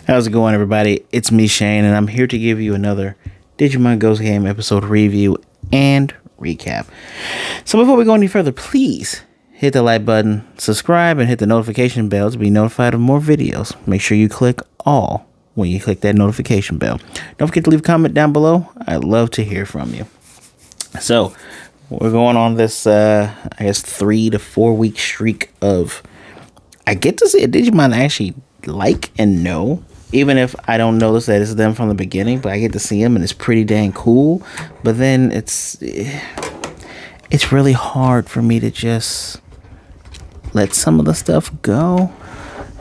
How's it going, everybody? It's me, Shane, and I'm here to give you another Digimon Ghost Game episode review and recap. So before we go any further, please hit the like button, subscribe, and hit the notification bell to be notified of more videos. Make sure you click all when you click that notification bell. Don't forget to leave a comment down below. I'd love to hear from you. So we're going on this, I guess, 3 to 4 week streak of I get to see a Digimon I actually like and know. Even if I don't notice that it's them from the beginning, but I get to see them and it's pretty dang cool. But then it's really hard for me to just let some of the stuff go.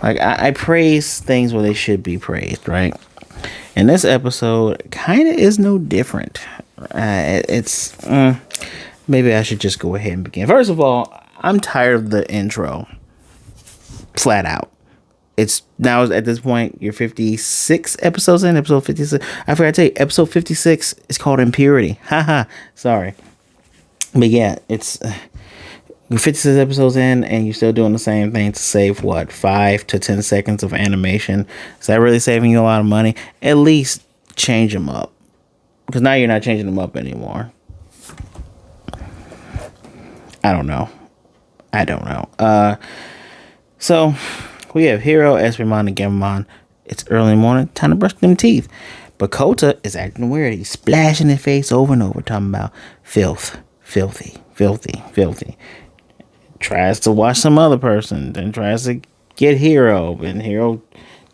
Like I praise things where they should be praised, right? And this episode kind of is no different. Maybe I should just go ahead and begin. First of all, I'm tired of the intro. Flat out. It's now at this point, you're 56 episodes in, episode 56. I forgot to tell you, episode 56 is called Impurity. Haha, sorry. But yeah, it's 56 episodes in, and you're still doing the same thing to save, 5 to 10 seconds of animation. Is that really saving you a lot of money? At least change them up. Because now you're not changing them up anymore. I don't know. So we have Hiro, Espimon, and Gamamon. It's early in the morning, time to brush them teeth. But Kota is acting weird. He's splashing his face over and over, talking about filthy. Tries to watch some other person, then tries to get Hiro, and Hiro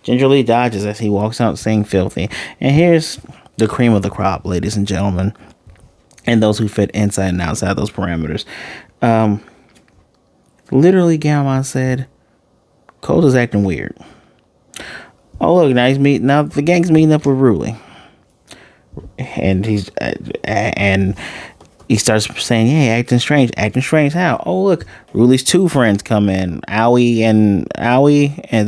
gingerly dodges as he walks out saying filthy. And here's the cream of the crop, ladies and gentlemen, and those who fit inside and outside those parameters. Literally, Gamamon said, Kota's acting weird. Oh look, now the gang's meeting up with Ruli, and he starts saying, "Hey, acting strange. How? Oh look, Ruli's 2 friends come in, Aoi, and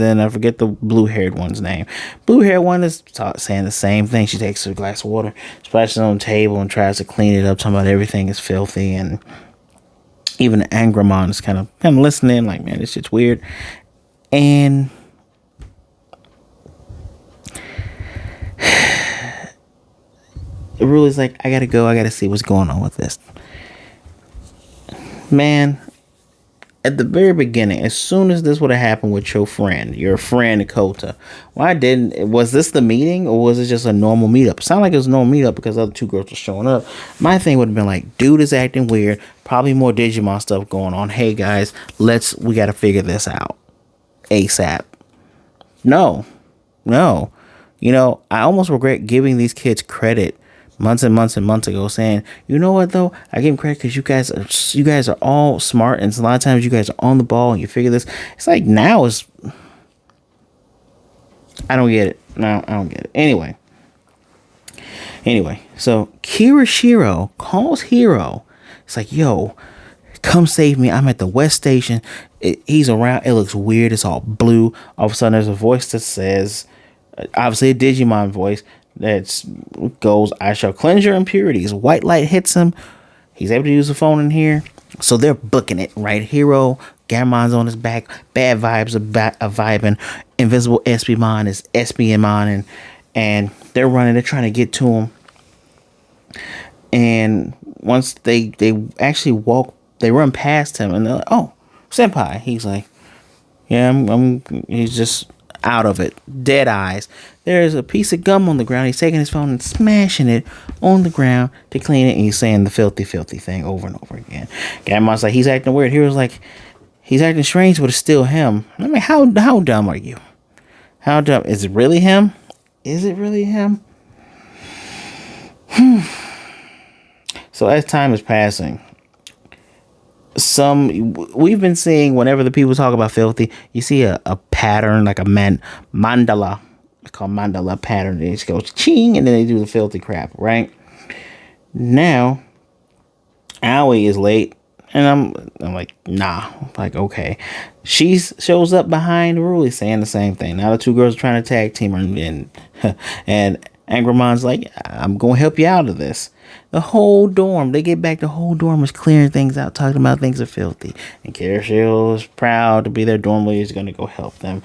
then I forget the blue-haired one's name. Blue-haired one is saying the same thing. She takes a glass of water, splashes it on the table, and tries to clean it up, talking about everything is filthy, and even Angramon is kind of listening, like, man, this shit's weird. And Ruli's like, I gotta see what's going on with this. Man, at the very beginning, as soon as this would have happened with your friend Kota, was this the meeting, or was it just a normal meetup? It sounded like it was a normal meetup because the other 2 girls were showing up. My thing would have been like, dude is acting weird, probably more Digimon stuff going on. Hey guys, we gotta figure this out ASAP. No. You know, I almost regret giving these kids credit months and months ago, saying, you know what though, I give them credit because you guys are all smart, and a lot of times you guys are on the ball and you figure this. It's like now is I don't get it. No, I don't get it. Anyway, so Kirishiro calls Hiro. It's like, yo, come save me. I'm at the West Station. He's around. It looks weird. It's all blue. All of a sudden, there's a voice that says, obviously a Digimon voice, that goes, I shall cleanse your impurities. White light hits him. He's able to use the phone in here. So they're booking it, right? Hiro, Gamamon's on his back. Bad vibes are vibing. Invisible Espimon is Espimon, and they're running. They're trying to get to him. And once they actually they run past him, and they're like, oh, senpai. He's like, yeah, he's just out of it. Dead eyes. There's a piece of gum on the ground. He's taking his phone and smashing it on the ground to clean it, and he's saying the filthy thing over and over again. Gamon's like, he's acting weird. Hero's like, he's acting strange, but it's still him. I mean, how dumb are you? How dumb? Is it really him? So as time is passing, we've been seeing, whenever the people talk about filthy, you see a pattern, like a mandala. It's called mandala pattern. It just goes ching, and then they do the filthy crap, right? Now, Aoi is late, and I'm like, nah. Like, okay. She shows up behind Ruli saying the same thing. Now the 2 girls are trying to tag team her, and Angramon's like, I'm going to help you out of this. The whole dorm, they get back, the whole dorm is clearing things out, talking about things are filthy. And Kirishiro is proud to be their dorm leader. He's going to go help them.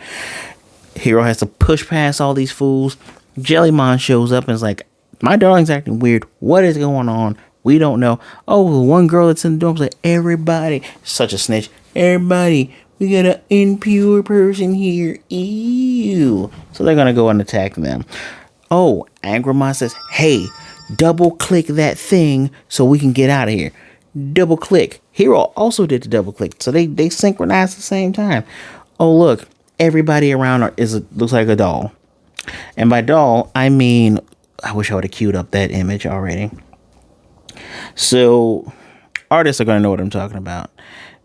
Hiro has to push past all these fools. Jellymon shows up and is like, my darling's acting weird. What is going on? We don't know. Oh, the one girl that's in the dorm's like, everybody. Such a snitch. Everybody, we got an impure person here. Ew. So they're going to go and attack them. Oh, Angramon says, hey, double click that thing so we can get out of here. Double click. Hiro also did the double click. So they synchronized at the same time. Oh, look. Everybody around her looks like a doll. And by doll, I mean, I wish I would have queued up that image already. So artists are going to know what I'm talking about.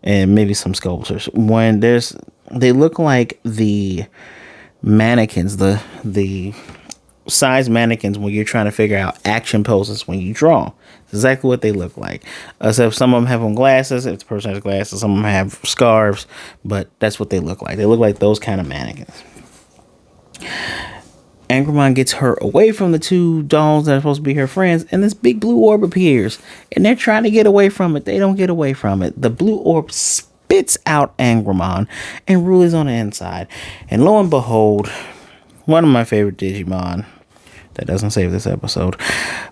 And maybe some sculptors. When they look like the mannequins, the size mannequins when you're trying to figure out action poses when you draw. It's exactly what they look like. So some of them have on glasses. If the person has glasses, some of them have scarves. But that's what they look like. They look like those kind of mannequins. Angramon gets her away from the two dolls that are supposed to be her friends, and this big blue orb appears, and they're trying to get away from it. They don't get away from it. The blue orb spits out Angramon, and Ruli's on the inside. And lo and behold, one of my favorite Digimon, that doesn't save this episode,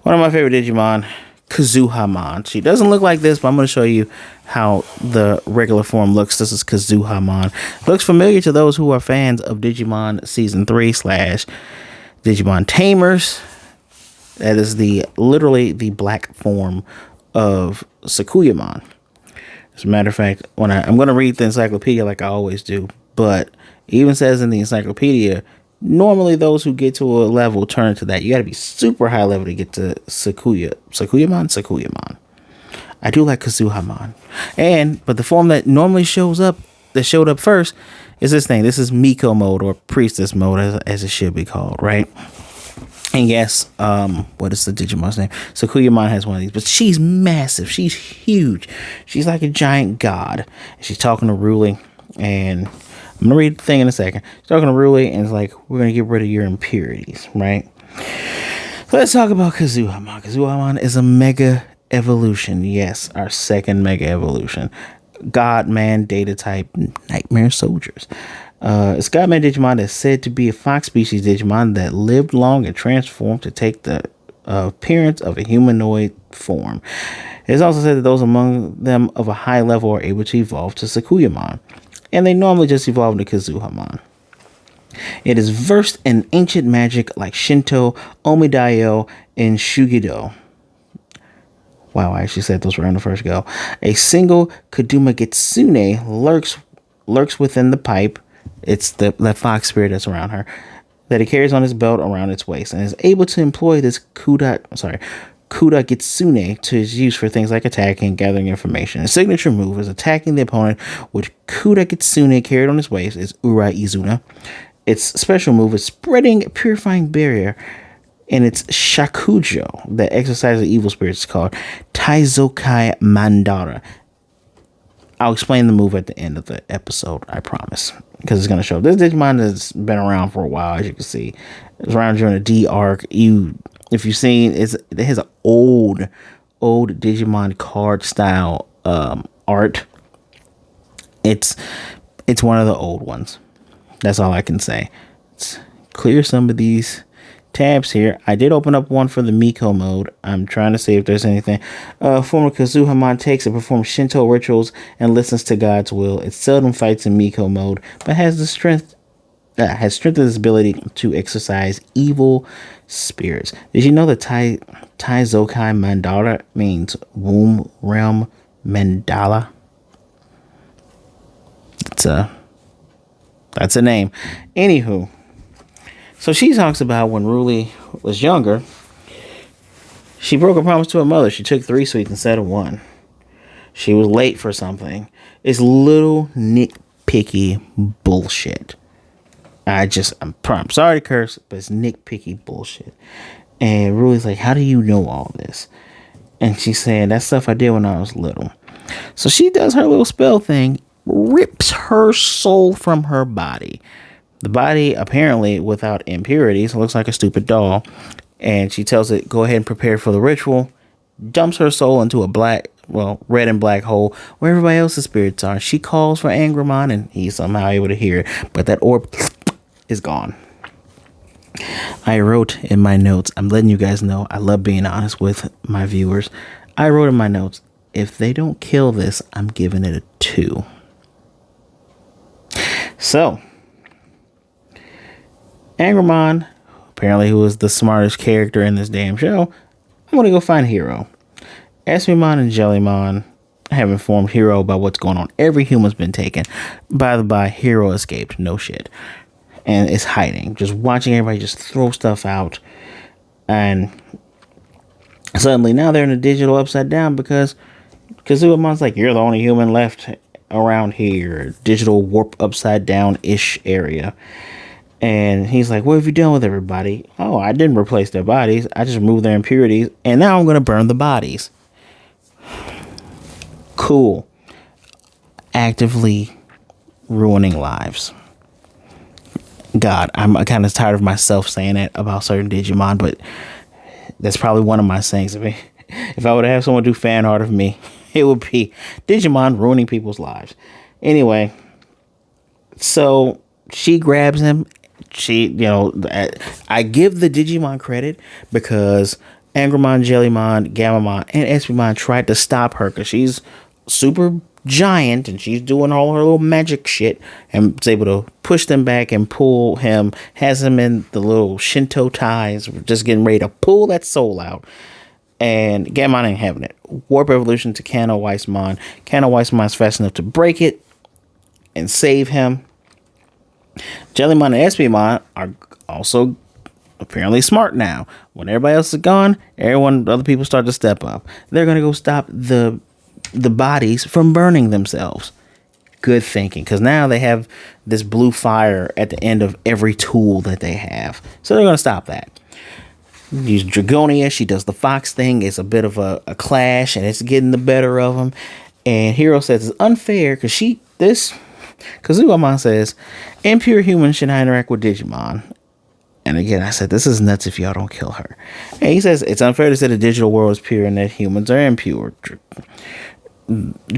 one of my favorite Digimon, Kazuhamon. She doesn't look like this, but I'm going to show you how the regular form looks. This is Kazuhamon. Looks familiar to those who are fans of Digimon Season 3 / Digimon Tamers. That is literally the black form of Sakuyamon. As a matter of fact, I'm going to read the encyclopedia like I always do, but it even says in the encyclopedia, normally those who get to a level turn into that. You got to be super high level to get to Sakuyamon. I do like Kazuhamon. But the form that normally showed up first is this thing. This is Miko mode, or priestess mode as it should be called, right? And yes, what is the Digimon's name? Sakuyamon has one of these, but she's massive. She's huge. She's like a giant god. She's talking to Ruli, and I'm gonna read the thing in a second. She's talking to Ruli, and it's like, we're gonna get rid of your impurities, right? So let's talk about Kazuhamon. Kazuhamon is a mega evolution. Yes, our second mega evolution. God, man, data type, nightmare soldiers. It's God-man Digimon that's said to be a fox species Digimon that lived long and transformed to take the appearance of a humanoid form. It is also said that those among them of a high level are able to evolve to Sakuyamon, and they normally just evolve into Kazuhamon. It is versed in ancient magic like Shinto, Omidayo, and Shugido. Wow, I actually said those right on the first go. A single Kaduma Gitsune lurks within the pipe. It's that fox spirit that's around her, that he carries on his belt around its waist, and is able to employ this Kuda Gitsune to his use for things like attacking and gathering information. His signature move is attacking the opponent, which Kuda Gitsune carried on his waist is Ura Izuna. Its special move is spreading a purifying barrier, and its Shakujo that exercises the evil spirits is called Taizokai Mandara. I'll explain the move at the end of the episode, I promise, because it's going to show. This Digimon has been around for a while, as you can see. It was around during the D arc. If you've seen, it has an old Digimon card style art. It's one of the old ones. That's all I can say. Let's clear some of these tabs here. I did open up one for the Miko mode. I'm trying to see if there's anything. Former Kazuhamon takes and performs Shinto rituals and listens to God's will. It seldom fights in Miko mode, but has strengthened its ability to exercise evil spirits. Did you know that Taizokai Mandala means womb realm mandala? That's a name. Anywho, so she talks about when Ruli was younger, she broke a promise to her mother. She took 3 sweets instead of 1. She was late for something. It's little nitpicky bullshit. I'm sorry to curse, but it's nitpicky bullshit. And Ruli's like, how do you know all this? And she's saying, that's stuff I did when I was little. So she does her little spell thing, rips her soul from her body. The body, apparently, without impurities, looks like a stupid doll. And she tells it, go ahead and prepare for the ritual. Dumps her soul into a red and black hole where everybody else's spirits are. She calls for Angramon, and he's somehow able to hear it. But that orb is gone. I wrote in my notes, I'm letting you guys know I love being honest with my viewers. I wrote in my notes, if they don't kill this, I'm giving it a 2. So, Angramon, apparently who is the smartest character in this damn show, I'm going to go find Hiro. Espimon and Jellymon have informed Hiro about what's going on. Every human's been taken. By the by, Hiro escaped. No shit. And is hiding. Just watching everybody just throw stuff out. And suddenly now they're in a digital upside down because Kazuhamon's like, you're the only human left around here. Digital warp upside down-ish area. And he's like, what have you done with everybody? Oh, I didn't replace their bodies. I just removed their impurities. And now I'm going to burn the bodies. Cool. Actively ruining lives. God, I'm kind of tired of myself saying that about certain Digimon, but that's probably one of my sayings. If I would have someone do fan art of me, it would be Digimon ruining people's lives. Anyway, so she grabs him. I give the Digimon credit because Angramon, Jellymon, Gammamon, and Espimon tried to stop her because she's super giant and she's doing all her little magic shit and is able to push them back and pull him, has him in the little Shinto ties, just getting ready to pull that soul out. And Gammon ain't having it. Warp evolution to Kano Weissmon. Kano Weissmon's fast enough to break it and save him. Jellymon and Espimon are also apparently smart now. When everybody else is gone, other people start to step up. They're going to go stop the bodies from burning themselves. Good thinking, because now they have this blue fire at the end of every tool that they have. So they're going to stop that. Use Dragonia. She does the fox thing. It's a bit of a clash, and it's getting the better of them. And Hiro says it's unfair because Kazuhamon says impure humans should not interact with Digimon. And again, I said, this is nuts if y'all don't kill her. And he says it's unfair to say the digital world is pure and that humans are impure.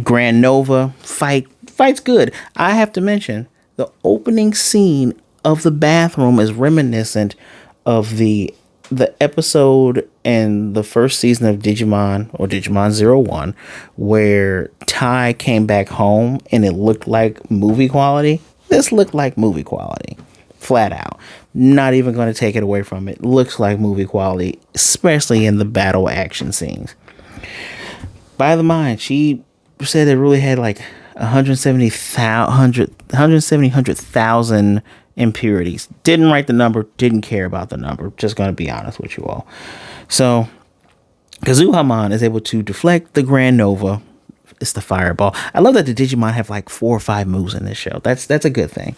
Grand Nova fight's good. I have to mention the opening scene of the bathroom is reminiscent of the episode in the first season of Digimon or Digimon 01 where Tai came back home and it looked like movie quality. This looked like movie quality, flat out. Not even going to take it away from it. Looks like movie quality, especially in the battle action scenes. By the mind, she said it really had like 170,000 impurities. Didn't write the number, didn't care about the number. Just going to be honest with you all. So, Kazuhamon is able to deflect the Grand Nova. It's the fireball. I love that the Digimon have like 4 or 5 moves in this show. That's a good thing.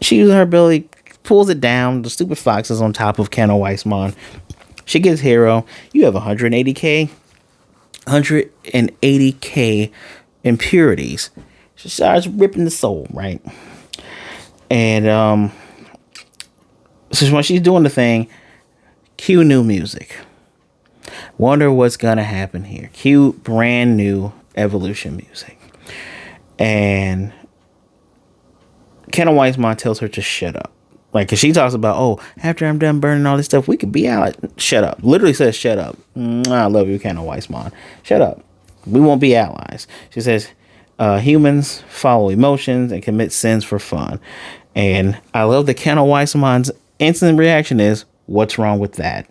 She uses her ability, pulls it down. The stupid fox is on top of Kano Weissmon. She gets Hiro. You have 180k impurities. She starts ripping the soul, right? And so when she's doing the thing, cue new music. Wonder what's gonna happen here. Cue brand new evolution music. And Kano Weissmon tells her to shut up. Like, cause she talks about, oh, after I'm done burning all this stuff, we could be out. Shut up. Literally says, shut up. I love you, Kano Weissmon. Shut up. We won't be allies. She says, humans follow emotions and commit sins for fun. And I love that Kano Weissmon's instant reaction is, what's wrong with that?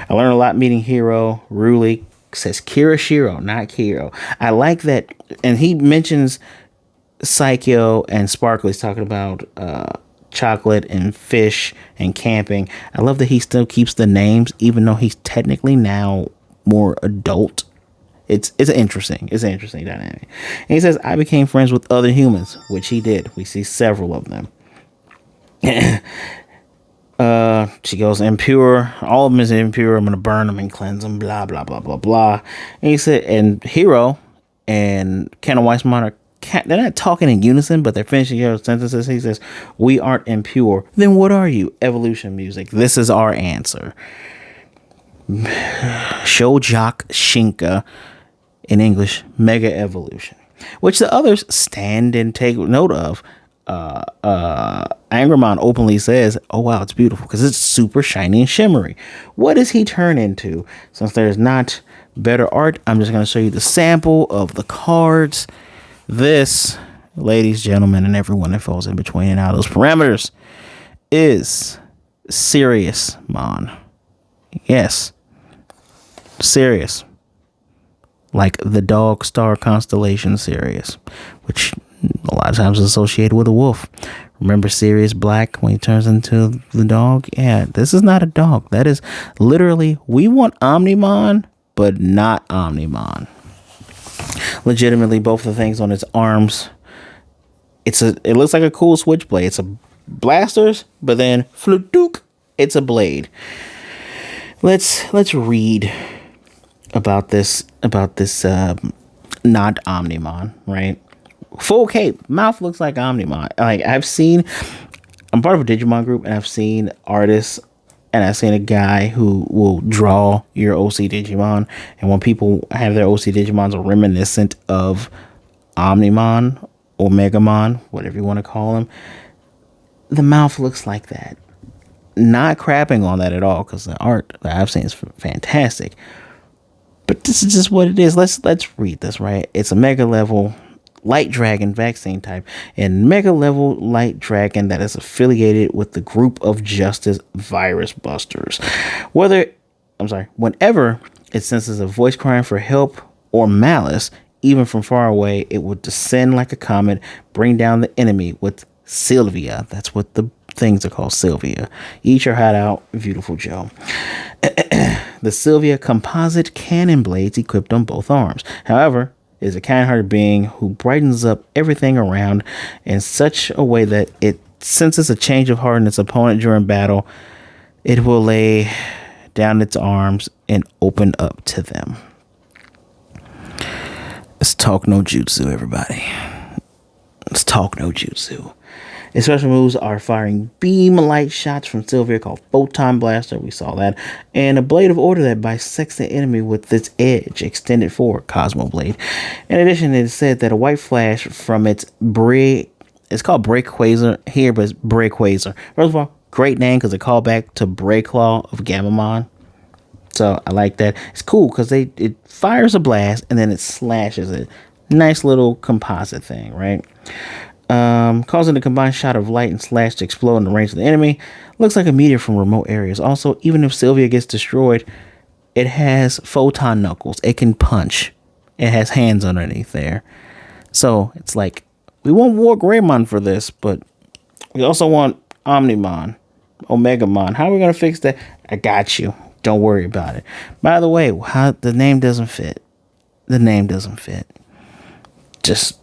I learned a lot meeting Hiro. Ruli says Kirishiro, not Kiro. I like that. And he mentions Psycho and Sparkly's talking about chocolate and fish and camping. I love that he still keeps the names, even though he's technically now more adult. It's interesting. It's an interesting dynamic. And he says, I became friends with other humans, which he did. We see several of them. She goes, impure. All of them is impure. I'm going to burn them and cleanse them. Blah, blah, blah, blah, blah. And he said, and Hiro and Kano Weissmon they're not talking in unison, but they're finishing their sentences. He says, we aren't impure. Then what are you? Evolution music. This is our answer. Shojak Shinka. In English, Mega Evolution, which the others stand and take note of. Angramon openly says, oh wow, it's beautiful because it's super shiny and shimmery. What does he turn into? Since there's not better art, I'm just going to show you the sample of the cards. This, ladies, gentlemen, and everyone that falls in between and out of those parameters, is Sirius Mon. Yes, Sirius, like the dog star constellation Sirius, which a lot of times is associated with a wolf. Remember Sirius Black when he turns into the dog? Yeah, this is not a dog. That is literally, we want Omnimon, but not Omnimon. Legitimately, both the things on its arms, it looks like a cool switchblade. It's a blasters, but then fludook, it's a blade. Let's read about this Not Omnimon, right? Full cape, mouth looks like Omnimon. Like I'm part of a Digimon group, and I've seen artists, and I've seen a guy who will draw your OC Digimon, and when people have their OC Digimons are reminiscent of Omnimon or Megamon, whatever you want to call them, the mouth looks like that. Not crapping on that at all, because the art that I've seen is fantastic. But this is just what it is. Let's read this, right? It's a mega level light dragon vaccine type, and mega level light dragon that is affiliated with the group of justice virus busters. Whenever it senses a voice crying for help or malice, even from far away, it will descend like a comet, bring down the enemy with Sylvia. That's what the things are called, Sylvia. Eat your heart out, beautiful Joe. The Sylvia composite cannon blades equipped on both arms. However, is a kind-hearted being who brightens up everything around in such a way that it senses a change of heart in its opponent during battle. It will lay down its arms and open up to them. Let's talk no jutsu, everybody. Let's talk no jutsu. Its special moves are firing beam light shots from Sylvia called Photon Blaster. We saw that. And a Blade of Order that bisects the enemy with its edge extended forward, Cosmo Blade. In addition, it is said that a white flash from its it's called Breakquaser here, but it's Breakquaser. First of all, great name because it called back to Breakclaw of Gamamon. So I like that. It's cool because it fires a blast and then it slashes it. Nice little composite thing, right? Causing a combined shot of light and slash to explode in the range of the enemy. Looks like a meteor from remote areas. Also, even if Sylvia gets destroyed, it has photon knuckles. It can punch. It has hands underneath there. So it's like, we want Wargreymon for this, but we also want Omnimon, Omegamon. How are we going to fix that? I got you. Don't worry about it. By the way, the name doesn't fit. The name doesn't fit. Just...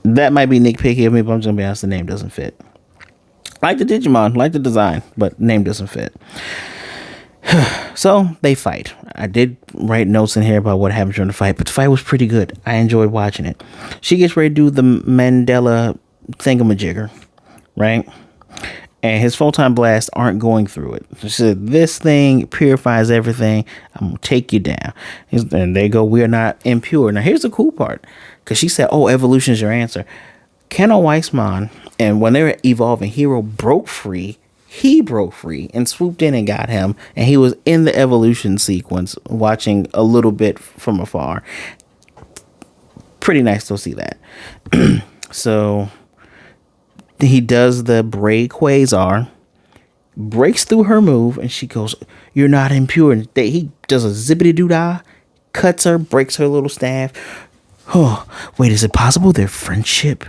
that might be nitpicky of me, but I'm just going to be honest, the name doesn't fit. Like the Digimon, like the design, but name doesn't fit. So, they fight. I did write notes in here about what happened during the fight, but the fight was pretty good. I enjoyed watching it. She gets ready to do the Mandela thingamajigger, right? And his photon blasts aren't going through it. She said, this thing purifies everything. I'm going to take you down. And they go, we are not impure. Now, here's the cool part. Because she said, oh, evolution is your answer. Keno Weissman, and when they were evolving, Hiro broke free. He broke free and swooped in and got him. And he was in the evolution sequence, watching a little bit from afar. Pretty nice to see that. So... he does the Bray Quasar, breaks through her move, and she goes, you're not impure. And he does a zippity-doo-dah, cuts her, breaks her little staff. Oh, wait, is it possible their friendship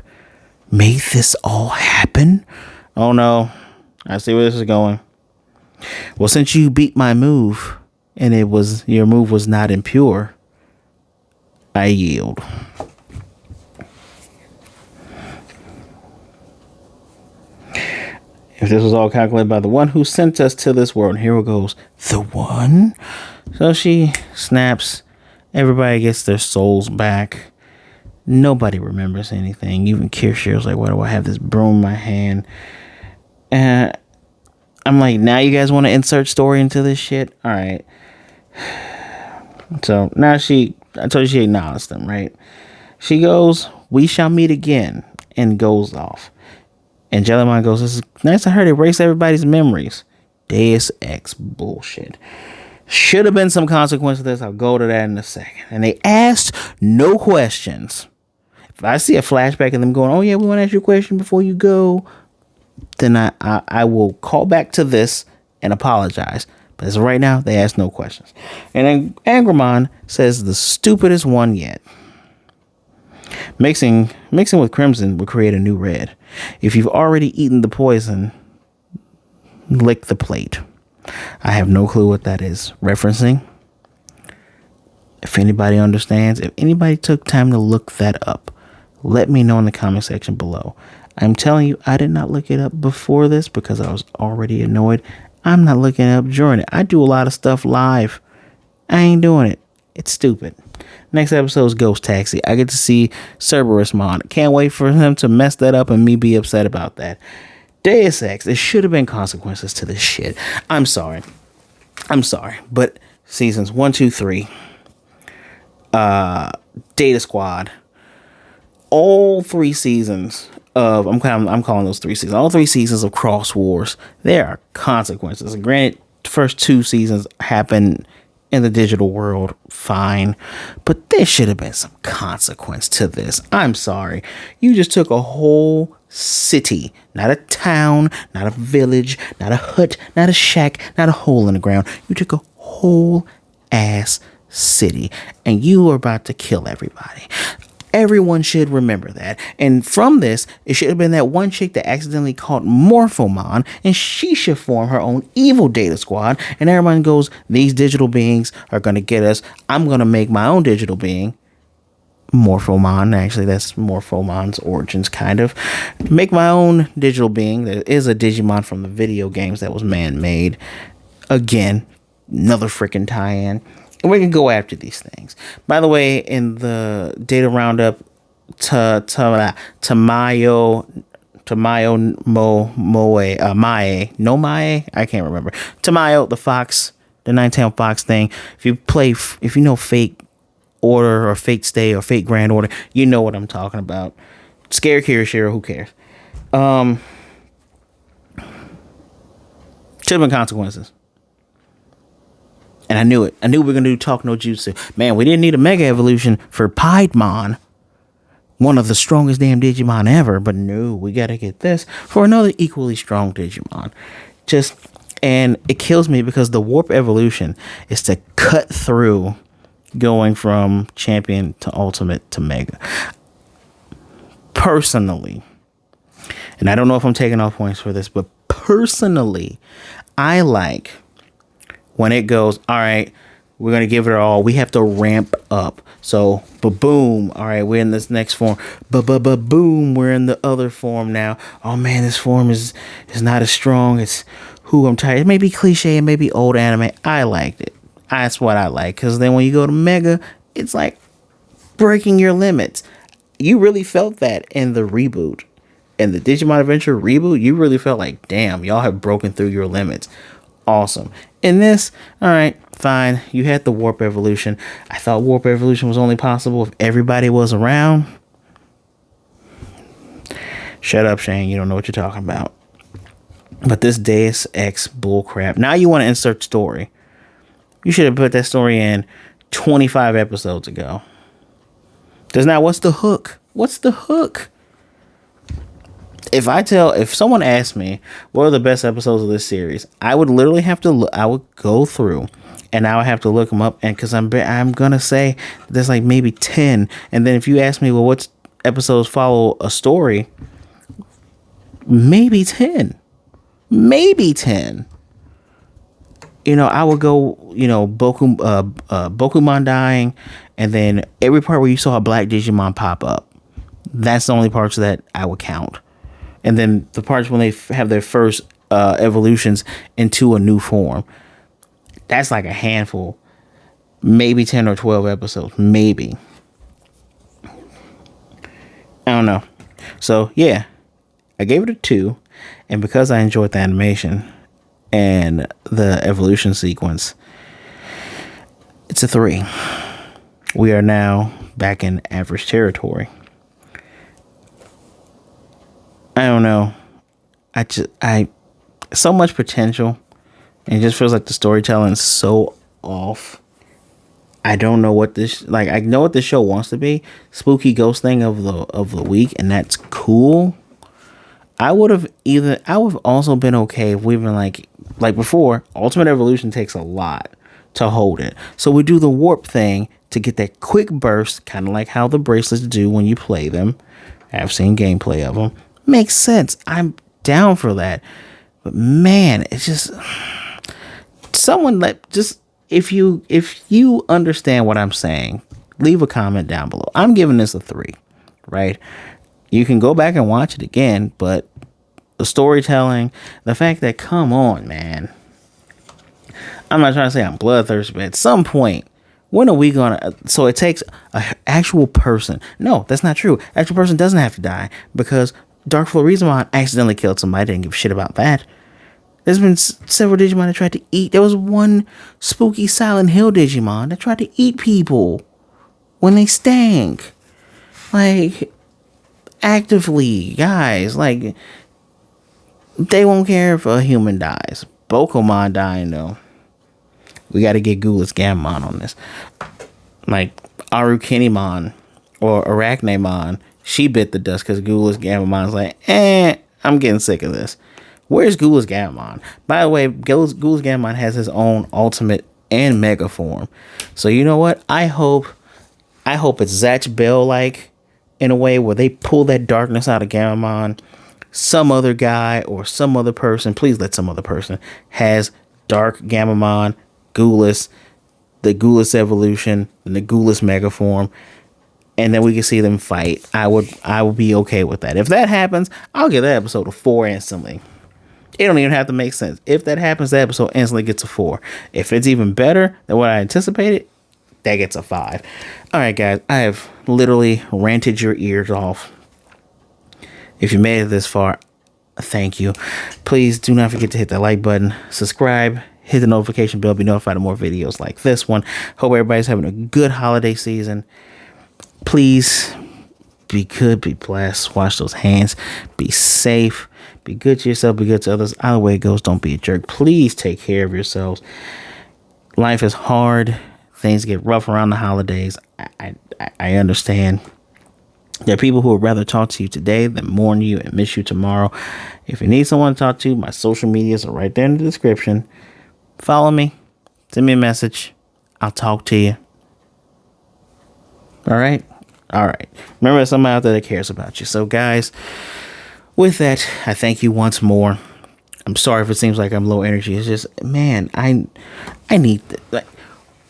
made this all happen? Oh, no. I see where this is going. Well, since you beat my move, and your move was not impure, I yield. If this was all calculated by the one who sent us to this world. And Hiro goes, the one? So she snaps. Everybody gets their souls back. Nobody remembers anything. Even Kirshir's like, why do I have this broom in my hand? And I'm like, now you guys want to insert story into this shit? All right. So now I told you she acknowledged them, right? She goes, we shall meet again. and goes off. And Jellymon goes, "This is nice to hear. Erase everybody's memories." Deus Ex bullshit. Should have been some consequence to this. I'll go to that in a second. And they asked no questions. If I see a flashback of them going, "Oh yeah, we want to ask you a question before you go," then I will call back to this and apologize. But as of right now, they ask no questions. And then Angramon says the stupidest one yet. Mixing with Crimson will create a new red. If you've already eaten the poison, lick the plate. I have no clue what that is referencing. If anybody understands, if anybody took time to look that up, let me know in the comment section below. I'm telling you, I did not look it up before this because I was already annoyed. I'm not looking it up during it. I do a lot of stuff live. I ain't doing it. It's stupid. Next episode is Ghost Taxi. I get to see Cerberusmon. Can't wait for him to mess that up and me be upset about that. Deus Ex. There should have been consequences to this shit. I'm sorry. But seasons 1, 2, 3. Data Squad. All 3 seasons of I'm calling those 3 seasons. All 3 seasons of Cross Wars. There are consequences. Granted, the first 2 seasons happen in the digital world, fine, but there should have been some consequence to this. I'm sorry. You just took a whole city, not a town, not a village, not a hut, not a shack, not a hole in the ground. You took a whole ass city and you were about to kill everybody. Everyone should remember that. And from this, it should have been that one chick that accidentally caught Morphomon, and she should form her own evil Data Squad. And everyone goes, "These digital beings are going to get us. I'm going to make my own digital being." Morphomon, actually, that's Morphomon's origins, kind of. Make my own digital being. There is a Digimon from the video games that was man-made. Again, another freaking tie-in. And we can go after these things. By the way, in the data roundup, Mae, I can't remember. Tamayo, the fox, the 9-tailed fox thing. If you know Fate Order or Fate Stay or Fate Grand Order, you know what I'm talking about. Scare Kirishiro, who cares? Should have been consequences. And I knew it. I knew we were going to do Talk No Jutsu. Man, we didn't need a Mega Evolution for Piedmon. One of the strongest damn Digimon ever. But no, we got to get this for another equally strong Digimon. And it kills me because the Warp Evolution is to cut through going from Champion to Ultimate to Mega. Personally, and I don't know if I'm taking off points for this, but personally, I like when it goes, all right, we're going to give it our all. We have to ramp up. So, boom. All right, we're in this next form. Boom, we're in the other form now. Oh, man, this form is not as strong. It's who I'm tired. It may be cliche. It may be old anime. I liked it. That's what I like. Because then when you go to Mega, it's like breaking your limits. You really felt that in the reboot. In the Digimon Adventure reboot, you really felt like, damn, y'all have broken through your limits. Awesome. In this, all right, fine. You had the Warp Evolution. I thought Warp Evolution was only possible if everybody was around. Shut up, Shane. You don't know what you're talking about. But this Deus Ex bullcrap. Now you want to insert story. You should have put that story in 25 episodes ago. Because now what's the hook? What's the hook? If someone asked me what are the best episodes of this series, I would literally have to I would go through and I would have to look them up. And because I'm gonna say there's like maybe 10, and then if you ask me, well, what episodes follow a story, maybe 10. I would go, Bokumon dying, and then every part where you saw a black Digimon pop up. That's the only parts that I would count. And then the parts when they have their first evolutions into a new form. That's like a handful. Maybe 10 or 12 episodes. Maybe. I don't know. So, yeah. I gave it a 2. And because I enjoyed the animation and the evolution sequence, it's a 3. We are now back in average territory. I don't know. I so much potential, and it just feels like the storytelling is so off. I don't know what this like. I know what the show wants to be, spooky ghost thing of the week, and that's cool. I would have also been okay if we've been like before. Ultimate Evolution takes a lot to hold it, so we do the warp thing to get that quick burst, kind of like how the bracelets do when you play them. I've seen gameplay of them. Makes sense. I'm down for that. But man, it's just someone that just if you understand what I'm saying, leave a comment down below. I'm giving this a 3, right? You can go back and watch it again, but the storytelling, the fact that, come on, man. I'm not trying to say I'm bloodthirsty, but at some point, when are we gonna? So it takes an actual person. No, that's not true. Actual person doesn't have to die because Dark Florizamon accidentally killed somebody. I didn't give a shit about that. There's been several Digimon that tried to eat. There was one spooky Silent Hill Digimon that tried to eat people when they stank. Like, actively, guys. Like, they won't care if a human dies. Bokomon dying, though. We got to get Gulas Gammon on this. Like, Arukinimon or Arachnemon, she bit the dust because Gulas Gammon's like, I'm getting sick of this. Where's Gulas Gammon? By the way, Gulas Gammon has his own ultimate and mega form. So you know what? I hope it's Zatch Bell like in a way where they pull that darkness out of Gammon. Some other guy or some other person, please let some other person, has Dark Gammon, Gulas, the Gulas evolution, and the Gulas mega form. And then we can see them fight. I would be okay with that. If that happens, I'll give that episode a 4 instantly. It don't even have to make sense. If that happens, the episode instantly gets a 4. If it's even better than what I anticipated, that gets a 5. All right, guys. I have literally ranted your ears off. If you made it this far, thank you. Please do not forget to hit that like button, subscribe, hit the notification bell, be notified of more videos like this one. Hope everybody's having a good holiday season. Please be good, be blessed, wash those hands, be safe, be good to yourself, be good to others. Either way it goes, don't be a jerk. Please take care of yourselves. Life is hard. Things get rough around the holidays. I understand. There are people who would rather talk to you today than mourn you and miss you tomorrow. If you need someone to talk to, my social medias are right there in the description. Follow me. Send me a message. I'll talk to you. All right? All right. Remember, there's someone out there that cares about you. So, guys, with that, I thank you once more. I'm sorry if it seems like I'm low energy. It's just, man, I need...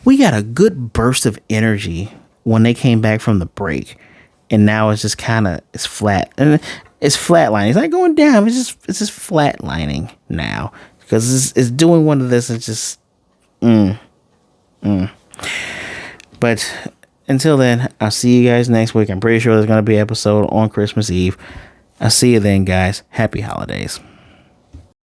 we got a good burst of energy when they came back from the break. And now it's just kind of, it's flat. And it's flatlining. It's not going down. It's just flatlining now. Because it's doing one of this. It's just, But until then, I'll see you guys next week. I'm pretty sure there's going to be an episode on Christmas Eve. I'll see you then, guys. Happy holidays.